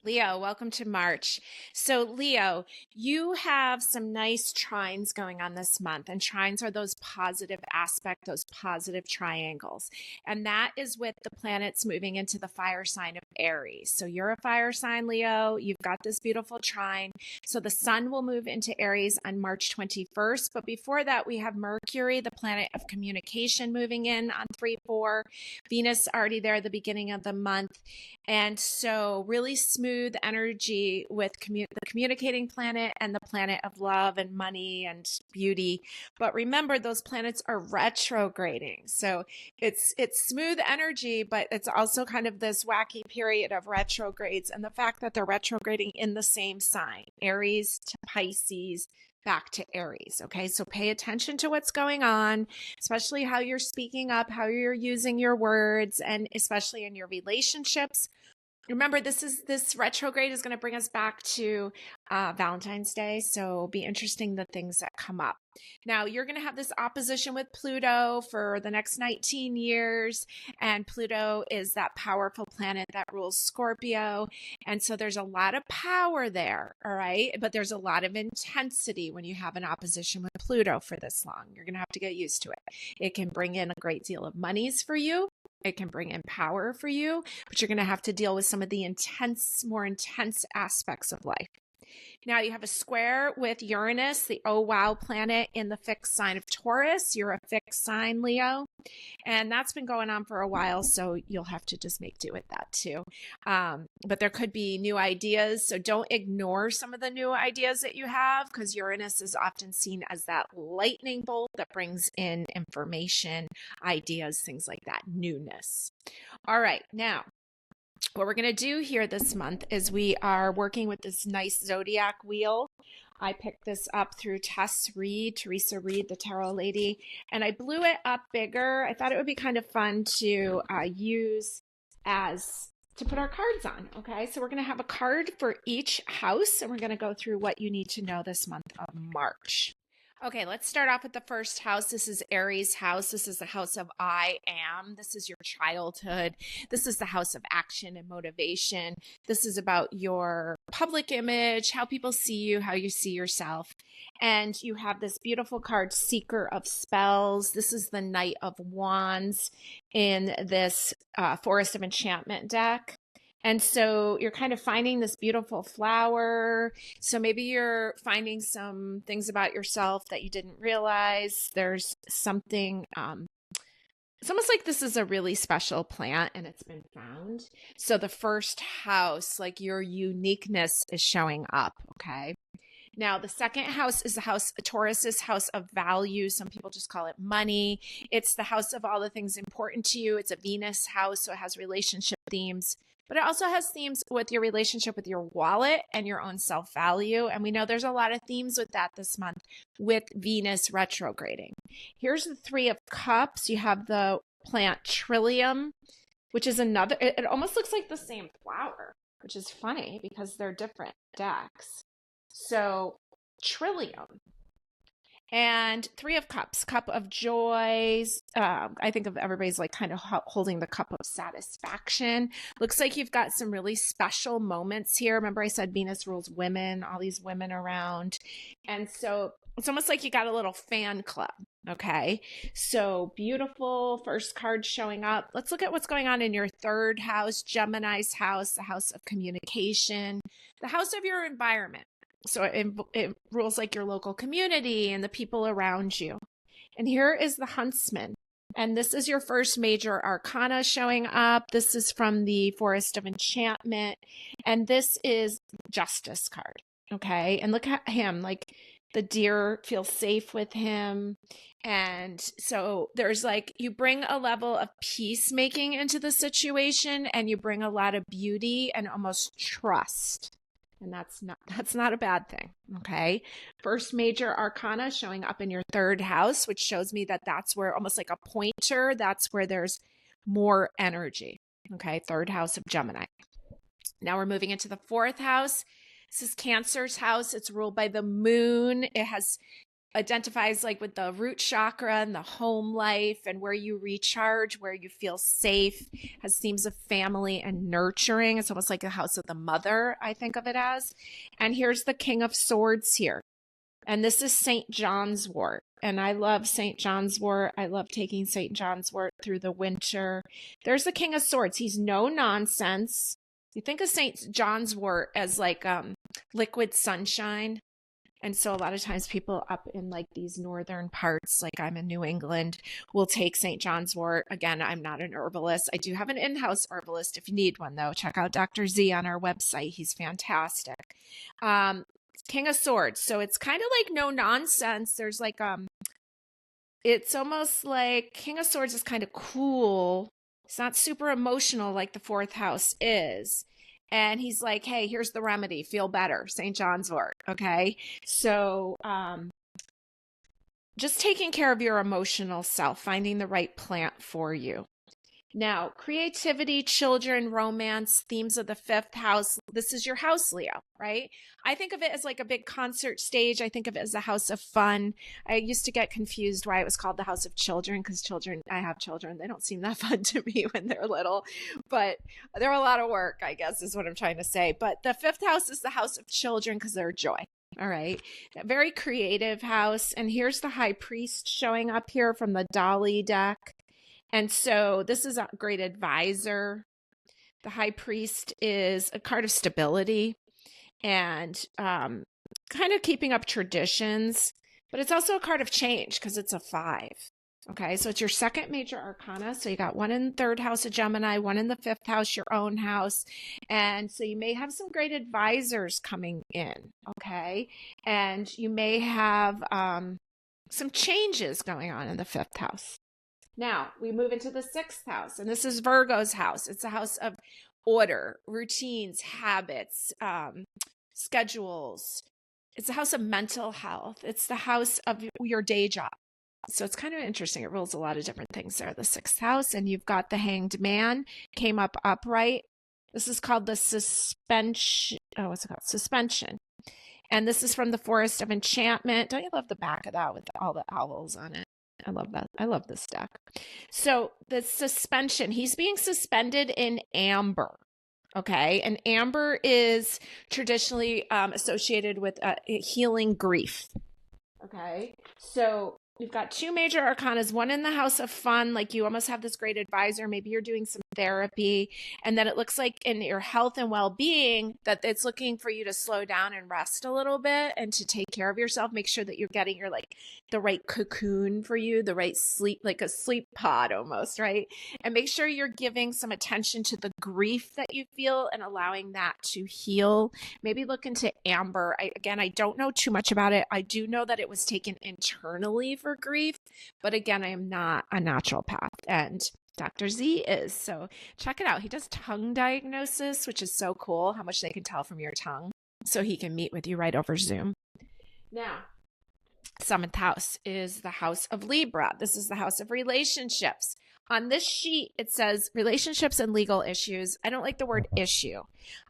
Leo, welcome to March. So, Leo, you have some nice trines going on this month, and trines are those positive aspects, those positive triangles. And that is with the planets moving into the fire sign of Aries. So, you're a fire sign, Leo. You've got this beautiful trine. So, the sun will move into Aries on March 21st. But before that, we have Mercury, the planet of communication, moving in on 3-4. Venus already there at the beginning of the month. And so really smooth energy with the communicating planet and the planet of love and money and beauty. But remember, those planets are retrograding. So it's smooth energy, but it's also kind of this wacky period of retrogrades. And the fact that they're retrograding in the same sign, Aries to Pisces, back to Aries. Okay. So pay attention to what's going on, especially how you're speaking up, how you're using your words, and especially in your relationships. Remember, this retrograde is going to bring us back to Valentine's Day. So be interesting the things that come up. Now, you're going to have this opposition with Pluto for the next 19 years. And Pluto is that powerful planet that rules Scorpio. And so there's a lot of power there. All right. But there's a lot of intensity when you have an opposition with Pluto for this long. You're going to have to get used to it. It can bring in a great deal of monies for you. It can bring in power for you, but you're going to have to deal with some of the more intense aspects of life. Now you have a square with Uranus, the oh wow planet, in the fixed sign of Taurus. You're a fixed sign, Leo, and that's been going on for a while, so you'll have to just make do with that too. But there could be new ideas, so don't ignore some of the new ideas that you have, because Uranus is often seen as that lightning bolt that brings in information, ideas, things like that, newness. All right, now what we're going to do here this month is we are working with this nice zodiac wheel. I picked this up through Teresa Reed, the tarot lady, and I blew it up bigger. I thought it would be kind of fun to use to put our cards on. Okay, so we're going to have a card for each house, and we're going to go through what you need to know this month of March. Okay, let's start off with the first house. This is Aries' house. This is the house of I am. This is your childhood. This is the house of action and motivation. This is about your public image, how people see you, how you see yourself. And you have this beautiful card, Seeker of Spells. This is the Knight of Wands in this Forest of Enchantment deck. And so you're kind of finding this beautiful flower. So maybe you're finding some things about yourself that you didn't realize. There's something, it's almost like this is a really special plant and it's been found. So the first house, like your uniqueness is showing up. Okay. Now, the second house is the house, Taurus's house of value. Some people just call it money. It's the house of all the things important to you. It's a Venus house, so it has relationship themes. But it also has themes with your relationship with your wallet and your own self-value. And we know there's a lot of themes with that this month with Venus retrograding. Here's the Three of Cups. You have the plant Trillium, which is another, it almost looks like the same flower, which is funny because they're different decks. So Trillium. And Three of Cups, cup of joys. I think of everybody's like kind of holding the cup of satisfaction. Looks like you've got some really special moments here. Remember I said Venus rules women, all these women around. And so it's almost like you got a little fan club. Okay. So beautiful first card showing up. Let's look at what's going on in your third house, Gemini's house, the house of communication, the house of your environment. So it rules like your local community and the people around you. And here is the Huntsman. And this is your first major arcana showing up. This is from the Forest of Enchantment. And this is Justice card. Okay. And look at him, like the deer feels safe with him. And so there's like, you bring a level of peacemaking into the situation and you bring a lot of beauty and almost trust. And that's not a bad thing. Okay. First major arcana showing up in your third house, which shows me that that's where almost like a pointer, that's where there's more energy. Okay. Third house of Gemini. Now we're moving into the fourth house. This is Cancer's house. It's ruled by the moon. It has identifies like with the root chakra and the home life and where you recharge, where you feel safe, has themes of family and nurturing. It's almost like a house of the mother, I think of it as. And here's the King of Swords here. And this is St. John's wort. And I love St. John's wort. I love taking St. John's wort through the winter. There's the King of Swords. He's no nonsense. You think of St. John's wort as like liquid sunshine. And so a lot of times people up in like these northern parts, like I'm in New England, will take St. John's wort. Again, I'm not an herbalist. I do have an in-house herbalist if you need one, though. Check out Dr. Z on our website. He's fantastic. King of Swords. So it's kind of like no nonsense. There's like, it's almost like King of Swords is kind of cool. It's not super emotional like the fourth house is. And he's like, hey, here's the remedy. Feel better. St. John's wort. Okay. So, just taking care of your emotional self, finding the right plant for you. Now, creativity, children, romance, themes of the fifth house. This is your house, Leo, right? I think of it as like a big concert stage. I think of it as a house of fun. I used to get confused why it was called the house of children, because I have children. They don't seem that fun to me when they're little, but they're a lot of work, I guess is what I'm trying to say. But the fifth house is the house of children because they're joy. All right. A very creative house. And here's the High Priest showing up here from the Dolly deck. And so this is a great advisor. The High Priest is a card of stability and kind of keeping up traditions, but it's also a card of change because it's a 5. Okay, so it's your second major arcana. So you got one in the third house of Gemini, one in the fifth house, your own house. And so you may have some great advisors coming in. Okay, and you may have some changes going on in the fifth house. Now we move into the sixth house, and this is Virgo's house. It's a house of order, routines, habits, schedules. It's a house of mental health. It's the house of your day job. So it's kind of interesting. It rules a lot of different things there. The sixth house, and you've got the Hanged Man came up upright. This is called the suspension. Oh, what's it called? Suspension. And this is from the Forest of Enchantment. Don't you love the back of that with all the owls on it? I love that. I love this deck. So the suspension, he's being suspended in amber. Okay. And amber is traditionally associated with healing grief. Okay. So you've got 2 major arcanas, one in the house of fun, like you almost have this great advisor. Maybe you're doing some therapy. And then it looks like in your health and well-being that it's looking for you to slow down and rest a little bit and to take care of yourself. Make sure that you're getting your the right cocoon for you, the right sleep, like a sleep pod almost, right? And make sure you're giving some attention to the grief that you feel and allowing that to heal. Maybe look into amber. I don't know too much about it. I do know that it was taken internally for grief, but again, I am not a naturopath, and Dr. Z is. So check it out. He does tongue diagnosis, which is so cool how much they can tell from your tongue. So he can meet with you right over Zoom. Now, 7th house is the house of Libra. This is the house of relationships. On this sheet, it says relationships and legal issues. I don't like the word issue.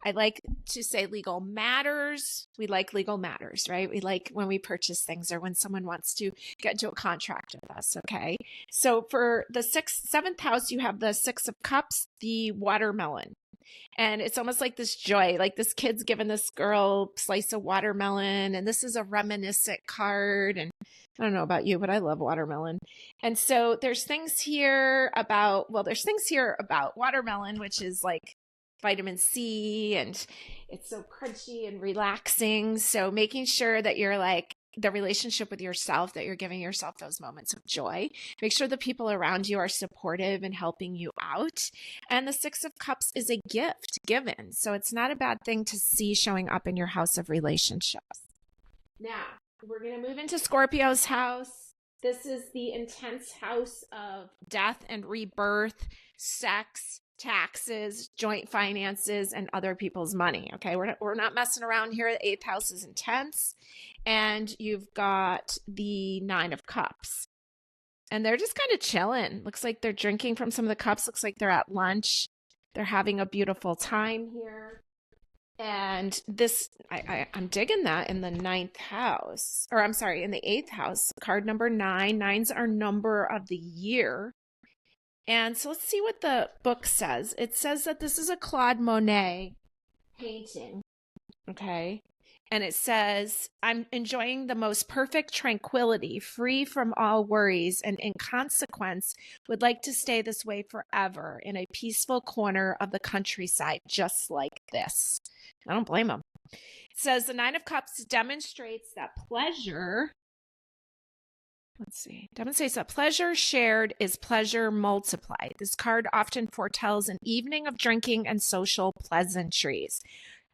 I like to say legal matters. We like legal matters, right? We like when we purchase things or when someone wants to get into a contract with us, okay? So for the 7th house, you have the 6 of Cups, the watermelon. And it's almost like this joy, like this kid's giving this girl a slice of watermelon. And this is a reminiscent card. And I don't know about you, but I love watermelon. And so there's things here about watermelon, which is like vitamin C, and it's so crunchy and relaxing. So making sure that you're like the relationship with yourself, that you're giving yourself those moments of joy. Make sure the people around you are supportive and helping you out. And the 6 of Cups is a gift given. So it's not a bad thing to see showing up in your house of relationships. Now, we're going to move into Scorpio's house. This is the intense house of death and rebirth, sex, taxes, joint finances, and other people's money. Okay, we're not messing around here. The 8th house is intense. And you've got the 9 of Cups. And they're just kind of chilling. Looks like they're drinking from some of the cups. Looks like they're at lunch. They're having a beautiful time here. And this, I'm digging that in the ninth house, or I'm sorry, in the eighth house, card number nine. Nine's our number of the year. And so let's see what the book says. It says that this is a Claude Monet painting. Okay. And it says, I'm enjoying the most perfect tranquility, free from all worries, and in consequence, would like to stay this way forever in a peaceful corner of the countryside, just like this. I don't blame him. It says the Nine of Cups demonstrates that pleasure. Demonstrates that pleasure shared is pleasure multiplied. This card often foretells an evening of drinking and social pleasantries.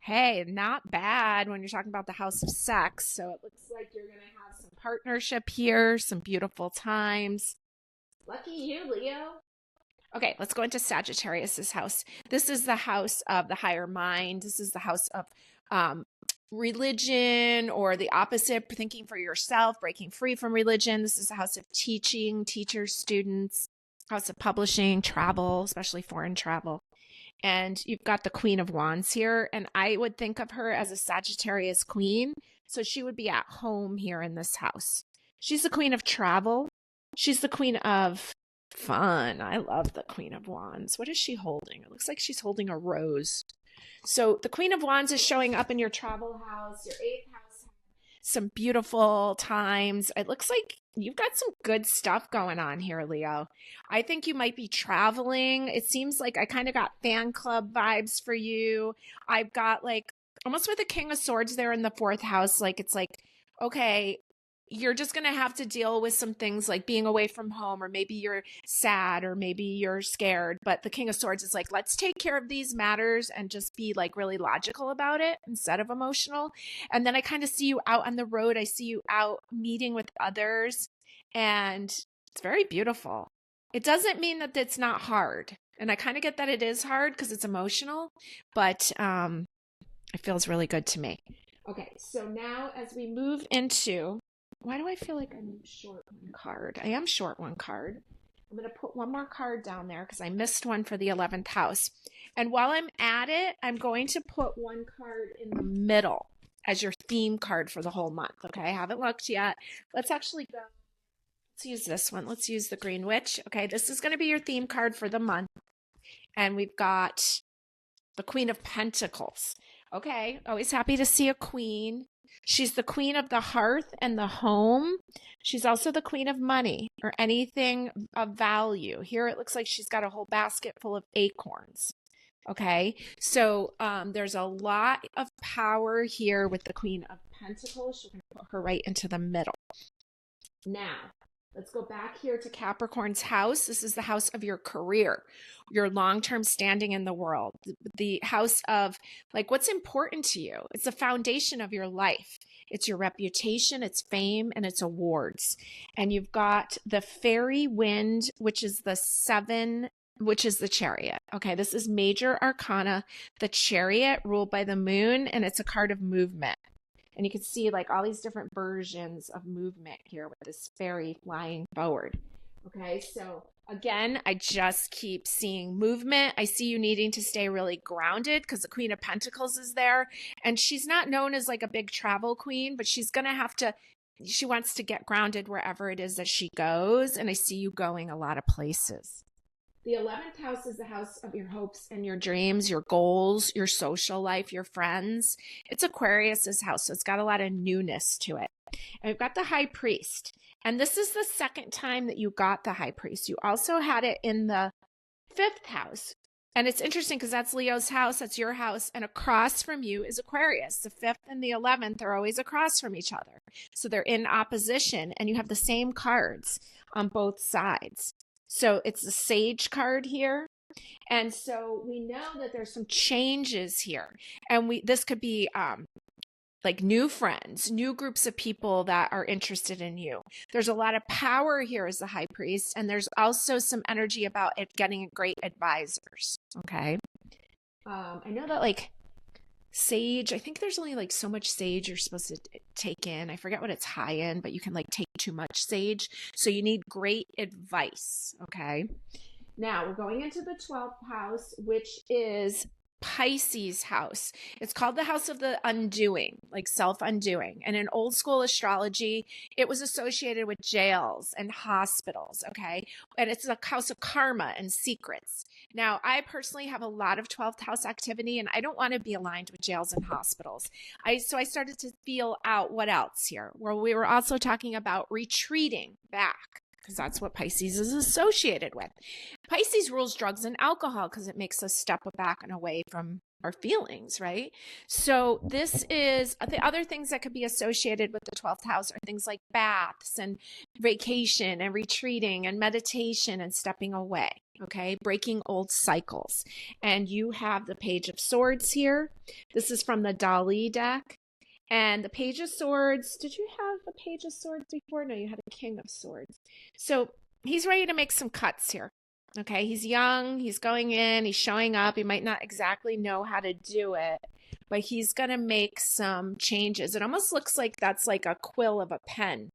Hey, not bad when you're talking about the house of sex. So it looks like you're going to have some partnership here, some beautiful times. Lucky you, Leo. Okay, let's go into Sagittarius's house. This is the house of the higher mind. This is the house of religion, or the opposite, thinking for yourself, breaking free from religion. This is the house of teaching, teachers, students, house of publishing, travel, especially foreign travel. And you've got the Queen of Wands here, and I would think of her as a Sagittarius queen. So she would be at home here in this house. She's the queen of travel. She's the queen of fun. I love the Queen of Wands. What is she holding? It looks like she's holding a rose. So the Queen of Wands is showing up in your travel house, your eighth house, some beautiful times. It looks like you've got some good stuff going on here, Leo. I think you might be traveling. It seems like I kind of got fan club vibes for you. I've got like almost with the King of Swords there in the fourth house. Like it's like, okay, you're just going to have to deal with some things like being away from home, or maybe you're sad, or maybe you're scared. But the King of Swords is like, let's take care of these matters and just be like really logical about it instead of emotional. And then I kind of see you out on the road. I see you out meeting with others, and it's very beautiful. It doesn't mean that it's not hard. And I kind of get that it is hard because it's emotional, but it feels really good to me. Okay, so now as we move into, why do I feel like I'm short one card? I am short one card. I'm going to put one more card down there because I missed one for the 11th house. And while I'm at it, I'm going to put one card in the middle as your theme card for the whole month. Okay, I haven't looked yet. Let's actually go. Let's use this one. Let's use the Green Witch. Okay, this is going to be your theme card for the month. And we've got the Queen of Pentacles. Okay, always happy to see a queen. She's the queen of the hearth and the home. She's also the queen of money, or anything of value. Here it looks like she's got a whole basket full of acorns. Okay, so there's a lot of power here with the Queen of Pentacles. She's going to put her right into the middle. Now, let's go back here to Capricorn's house. This is the house of your career, your long-term standing in the world, the house of like what's important to you. It's the foundation of your life. It's your reputation, it's fame, and it's awards. And you've got the fairy wind, which is the seven, which is the Chariot. Okay, this is major arcana, the Chariot ruled by the moon, and it's a card of movement. And you can see like all these different versions of movement here with this fairy flying forward. Okay, so again, I just keep seeing movement. I see you needing to stay really grounded because the Queen of Pentacles is there. And she's not known as like a big travel queen, but she's going to have to, she wants to get grounded wherever it is that she goes. And I see you going a lot of places. The 11th house is the house of your hopes and your dreams, your goals, your social life, your friends. It's Aquarius's house, so it's got a lot of newness to it. And we've got the High Priest. And this is the second time that you got the High Priest. You also had it in the 5th house. And it's interesting because that's Leo's house, that's your house, and across from you is Aquarius. The 5th and the 11th are always across from each other. So they're in opposition, and you have the same cards on both sides. So it's the Sage card here. And so we know that there's some changes here. And this could be like new friends, new groups of people that are interested in you. There's a lot of power here as the High Priest. And there's also some energy about it getting great advisors. Okay. I know that like sage, I think there's only like so much sage you're supposed to take in. I forget what it's high in, but you can like take too much sage. So you need great advice. Okay. Now we're going into the 12th house, which is Pisces house. It's called the house of the undoing, like self-undoing. And in old school astrology, it was associated with jails and hospitals, okay? And it's a house of karma and secrets. Now, I personally have a lot of 12th house activity, and I don't want to be aligned with jails and hospitals. So I started to feel out what else here. Well, we were also talking about retreating back, because that's what Pisces is associated with. Pisces rules drugs and alcohol because it makes us step back and away from our feelings, right? So this is the other things that could be associated with the 12th house are things like baths and vacation and retreating and meditation and stepping away, okay? Breaking old cycles. And you have the Page of Swords here. This is from the Dali deck. And the Page of Swords, did you have a Page of Swords before? No, you had a King of Swords. So he's ready to make some cuts here. Okay, he's young, he's going in, he's showing up. He might not exactly know how to do it, but he's going to make some changes. It almost looks like that's like a quill of a pen.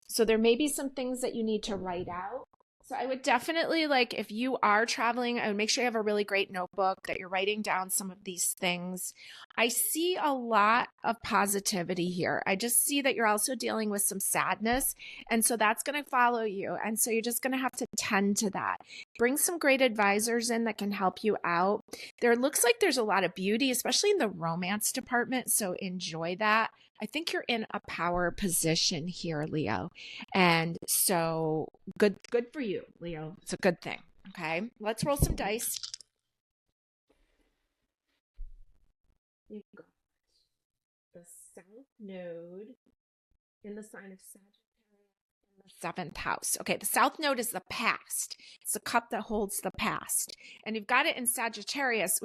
So there may be some things that you need to write out. So I would definitely, like, if you are traveling, I would make sure you have a really great notebook, that you're writing down some of these things. I see a lot of positivity here. I just see that you're also dealing with some sadness. And so that's going to follow you. And so you're just going to have to tend to that. Bring some great advisors in that can help you out. There looks like there's a lot of beauty, especially in the romance department. So enjoy that. I think you're in a power position here, Leo. And so good for you, Leo. It's a good thing. Okay. Let's roll some dice. You got the South Node in the sign of Sagittarius in the 7th house. Okay. The South Node is the past. It's the cup that holds the past. And you've got it in Sagittarius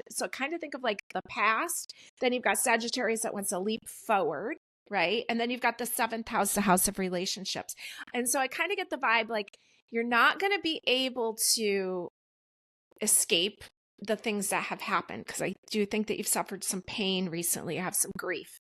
so kind of think of like the past. Then you've got Sagittarius that wants to leap forward, right? And then you've got the 7th house, the house of relationships. And so I kind of get the vibe like you're not going to be able to escape the things that have happened, because I do think that you've suffered some pain recently. You have some grief.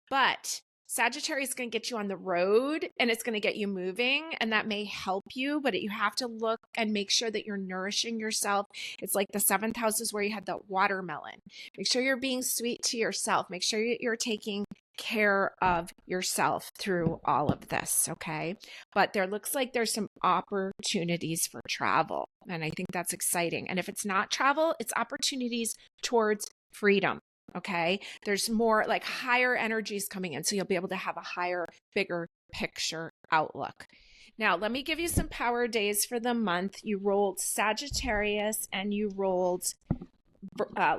But Sagittarius is going to get you on the road, and it's going to get you moving, and that may help you, but you have to look and make sure that you're nourishing yourself. It's like the 7th house is where you had the watermelon. Make sure you're being sweet to yourself. Make sure you're taking care of yourself through all of this, okay? But there looks like there's some opportunities for travel, and I think that's exciting. And if it's not travel, it's opportunities towards freedom. Okay. There's more like higher energies coming in. So you'll be able to have a higher, bigger picture outlook. Now, let me give you some power days for the month. You rolled Sagittarius and you rolled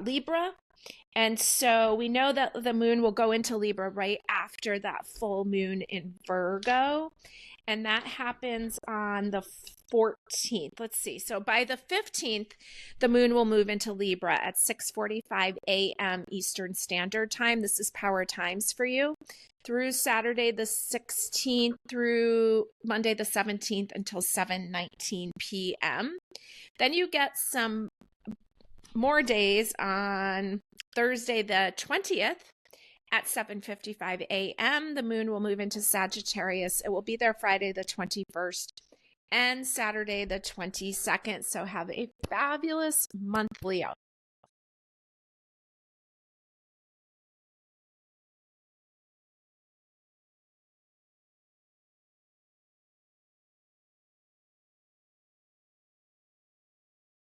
Libra. And so we know that the moon will go into Libra right after that full moon in Virgo. And that happens on the 14th. Let's see. So by the 15th, the moon will move into Libra at 6:45 a.m. Eastern Standard Time. This is power times for you through Saturday the 16th through Monday the 17th until 7:19 p.m. Then you get some more days on Thursday the 20th. At 7:55 a.m., the moon will move into Sagittarius. It will be there Friday the 21st and Saturday the 22nd. So have a fabulous month, Leo.